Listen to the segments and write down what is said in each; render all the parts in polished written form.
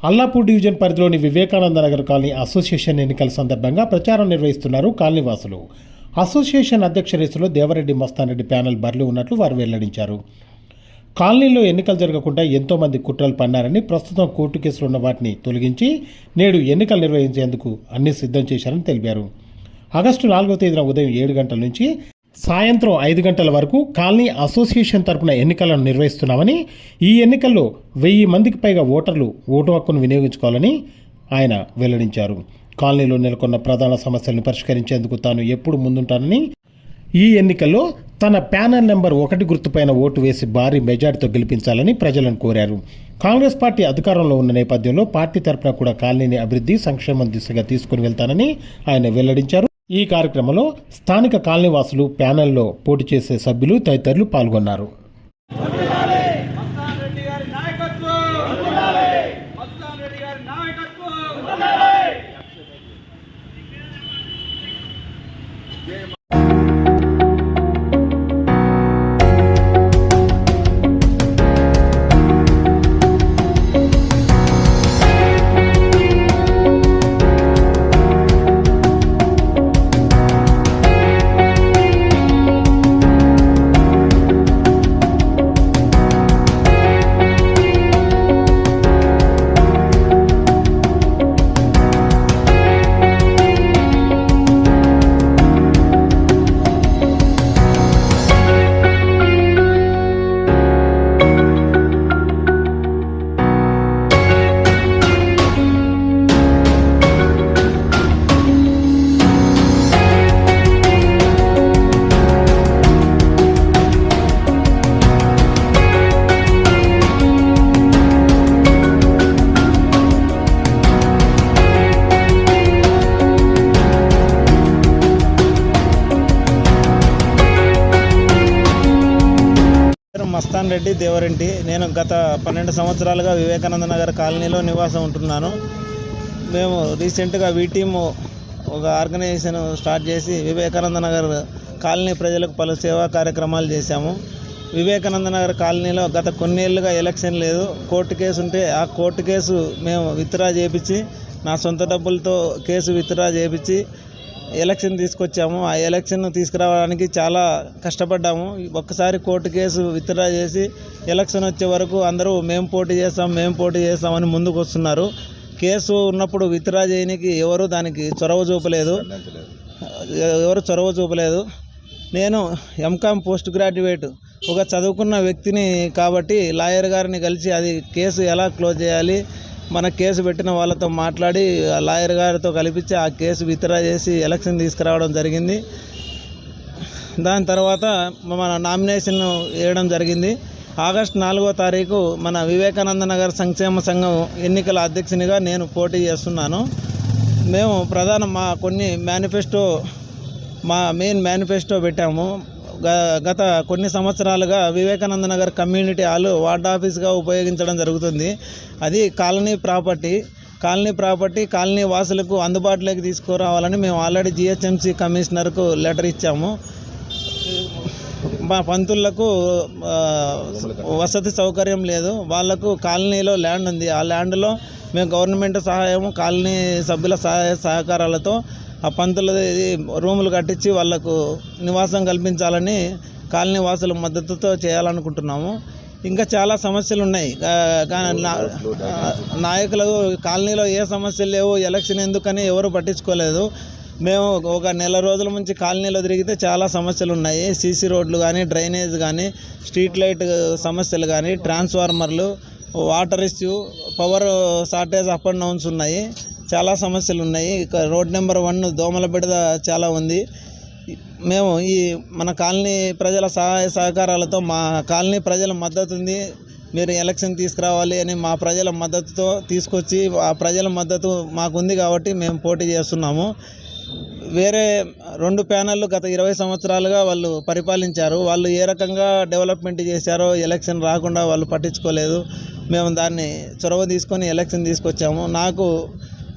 Allapur division పరిధిలోని Vivekananda Nagar colony association ఎన్నికల సందర్భంగా ప్రచారం నిర్వహిస్తున్నారు కాలనీవాసులు. అసోసియేషన్ అధ్యక్ష రేసులో దేవరెడ్డి మస్తాన్ ప్యానెల్ బరిలో ఉన్నట్లు వారు వెల్లడించారు. కాలనీలో ఎన్నికలు జరగకుండా ఎంతోమంది కుట్రలు పన్నారని, ప్రస్తుతం కోర్టు కేసులు ఉన్న వాటిని తొలగించి నేడు ఎన్నికలు నిర్వహించేందుకు అన్ని సిద్ధం చేశారని తెలిపారు. ఆగస్టు 4వ తేదీన ఉదయం 7 గంటల నుంచి సాయంత్రం 5 గంటల వరకు కాలనీ అసోసియేషన్ తరపున ఎన్నికలను నిర్వహిస్తున్నామని, ఈ ఎన్నికల్లో 1000 మందికి పైగా ఓటర్లు ఓటు హక్కును వినియోగించుకోవాలని ఆయన వెల్లడించారు. కాలనీలో నెలకొన్న ప్రధాన సమస్యలను పరిష్కరించేందుకు తాను ఎప్పుడు ముందుంటానని, ఈ ఎన్నికల్లో తన ప్యానెల్ నెంబర్ 1 గుర్తుపైన ఓటు వేసి భారీ మెజార్టీతో గెలిపించాలని ప్రజలను కోరారు. కాంగ్రెస్ పార్టీ అధికారంలో ఉన్న నేపథ్యంలో పార్టీ తరపున కూడా కాలనీని అభివృద్ధి, సంక్షేమం దిశగా తీసుకుని వెళ్తానని ఆయన వెల్లడించారు. ఈ కార్యక్రమంలో స్థానిక కాలనీవాసులు, ప్యానెల్లో పోటీ చేసే సభ్యులు తదితరులు పాల్గొన్నారు. మస్తాన్ రెడ్డి దేవరెడ్డి. నేను గత 12 సంవత్సరాలుగా వివేకానంద నగర్ కాలనీలో నివాసం ఉంటున్నాను. మేము రీసెంట్గా టీము ఒక ఆర్గనైజేషన్ స్టార్ట్ చేసి వివేకానంద నగర్ కాలనీ ప్రజలకు పలు సేవా కార్యక్రమాలు చేశాము. వివేకానంద నగర్ కాలనీలో గత కొన్నేళ్లుగా ఎలక్షన్ లేదు. కోర్టు కేసు ఉంటే ఆ కోర్టు కేసు మేము విత్డ్రా చేయించి, నా సొంత డబ్బులతో కేసు విత్డ్రా చేయించి ఎలక్షన్ తీసుకొచ్చాము. ఆ ఎలక్షన్ తీసుకురావడానికి చాలా కష్టపడ్డాము. ఒక్కసారి కోర్టు కేసు విత్డ్రా చేసి ఎలక్షన్ వచ్చే వరకు అందరూ మేము పోటీ చేస్తామని ముందుకు వస్తున్నారు. కేసు ఉన్నప్పుడు విత్డ్రా చేయడానికి ఎవరు దానికి చొరవ చూపలేదు. నేను ఎంకామ్ పోస్ట్ గ్రాడ్యుయేట్, ఒక చదువుకున్న వ్యక్తిని కాబట్టి లాయర్ గారిని కలిసి అది కేసు ఎలా క్లోజ్ చేయాలి, మన కేసు పెట్టిన వాళ్ళతో మాట్లాడి లాయర్ గారితో కల్పించి ఆ కేసు విత్డ్రా చేసి ఎలక్షన్ తీసుకురావడం జరిగింది. దాని తర్వాత మన నామినేషన్ వేయడం జరిగింది. ఆగస్టు 4వ తారీఖు మన వివేకానంద నగర్ సంక్షేమ సంఘం ఎన్నికల అధ్యక్షునిగా నేను పోటీ చేస్తున్నాను. మేము మా మెయిన్ మేనిఫెస్టో పెట్టాము. గత కొన్ని సంవత్సరాలుగా Vivekananda Nagar community hall ward ఆఫీస్గా ఉపయోగించడం జరుగుతుంది. అది కాలనీ ప్రాపర్టీ. కాలనీ వాసులకు అందుబాటులోకి తీసుకురావాలని మేము ఆల్రెడీ జిహెచ్ఎంసీ కమిషనర్కు లెటర్ ఇచ్చాము. మా పంతులకు వసతి సౌకర్యం లేదు. వాళ్లకు కాలనీలో ల్యాండ్ ఉంది. ఆ ల్యాండ్లో మేము గవర్నమెంట్ సహాయము, కాలనీ సభ్యుల సహకారాలతో ఆ పంతుల రూములు కట్టించి వాళ్లకు నివాసం కల్పించాలని కాలనీ వాసుల మద్దతుతో చేయాలనుకుంటున్నాము. ఇంకా చాలా సమస్యలు ఉన్నాయి. నాయకులు కాలనీలో ఏ సమస్యలు లేవు, ఎలక్షన్ ఎందుకని ఎవరు పట్టించుకోలేదు. మేము ఒక నెల రోజుల నుంచి కాలనీలో తిరిగితే చాలా సమస్యలు ఉన్నాయి. సీసీ రోడ్లు కానీ, డ్రైనేజ్ కానీ, స్ట్రీట్ లైట్ సమస్యలు కానీ, ట్రాన్స్ఫార్మర్లు, water issue, power shortage, up and downs ఉన్నాయి. చాలా సమస్యలు ఉన్నాయి. రోడ్ నెంబర్ 1 దోమల బిడద చాలా ఉంది. మేము మన కాలనీ ప్రజల సహాయ సహకారాలతో, మా కాలనీ ప్రజల మద్దతు ఉంది, మీరు ఎలక్షన్ తీసుకురావాలి అని మా ప్రజల మద్దతుతో తీసుకొచ్చి, ఆ ప్రజల మద్దతు మాకుంది కాబట్టి మేము పోటీ చేస్తున్నాము. వేరే 2 ప్యానెళ్ళు గత 20 సంవత్సరాలుగా వాళ్ళు పరిపాలించారు. వాళ్ళు ఏ రకంగా డెవలప్మెంట్ చేశారో ఎలక్షన్ రాకుండా వాళ్ళు పట్టించుకోలేదు. మేము దాన్ని చొరవ తీసుకొని ఎలక్షన్ తీసుకొచ్చాము. నాకు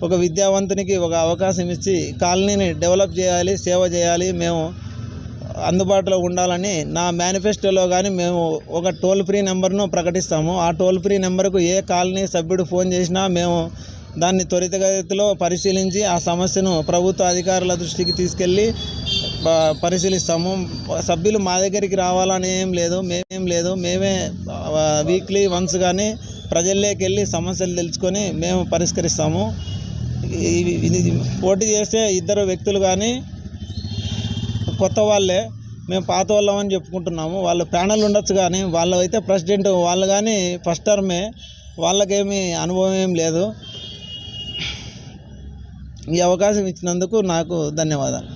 ఒక విద్యావంతునికి ఒక అవకాశం ఇచ్చి కాలనీని డెవలప్ చేయాలి, సేవ చేయాలి. మేము అందుబాటులో ఉండాలని నా మేనిఫెస్టోలో కానీ మేము ఒక టోల్ ఫ్రీ నెంబర్ను ప్రకటిస్తాము. ఆ టోల్ ఫ్రీ నెంబర్కు ఏ కాలనీ సభ్యుడు ఫోన్ చేసినా మేము దాన్ని త్వరితగతిలో పరిశీలించి ఆ సమస్యను ప్రభుత్వ అధికారుల దృష్టికి తీసుకెళ్ళి పరిశీలిస్తాము. సభ్యులు మా దగ్గరికి రావాలని ఏం లేదు మేమే వీక్లీ వన్స్ కానీ ప్రజల్లోకి వెళ్ళి సమస్యలు తెలుసుకొని మేము పరిష్కరిస్తాము. ఇది పోటీ చేసే ఇద్దరు వ్యక్తులు కానీ కొత్త వాళ్ళే, మేము పాత వాళ్ళమని చెప్పుకుంటున్నాము. వాళ్ళు ప్యానల్ ఉండొచ్చు కానీ వాళ్ళు అయితే ప్రెసిడెంట్ వాళ్ళు కానీ ఫస్ట్ టర్మే, వాళ్ళకేమీ అనుభవం ఏం లేదు. ఈ అవకాశం ఇచ్చినందుకు నాకు ధన్యవాదాలు.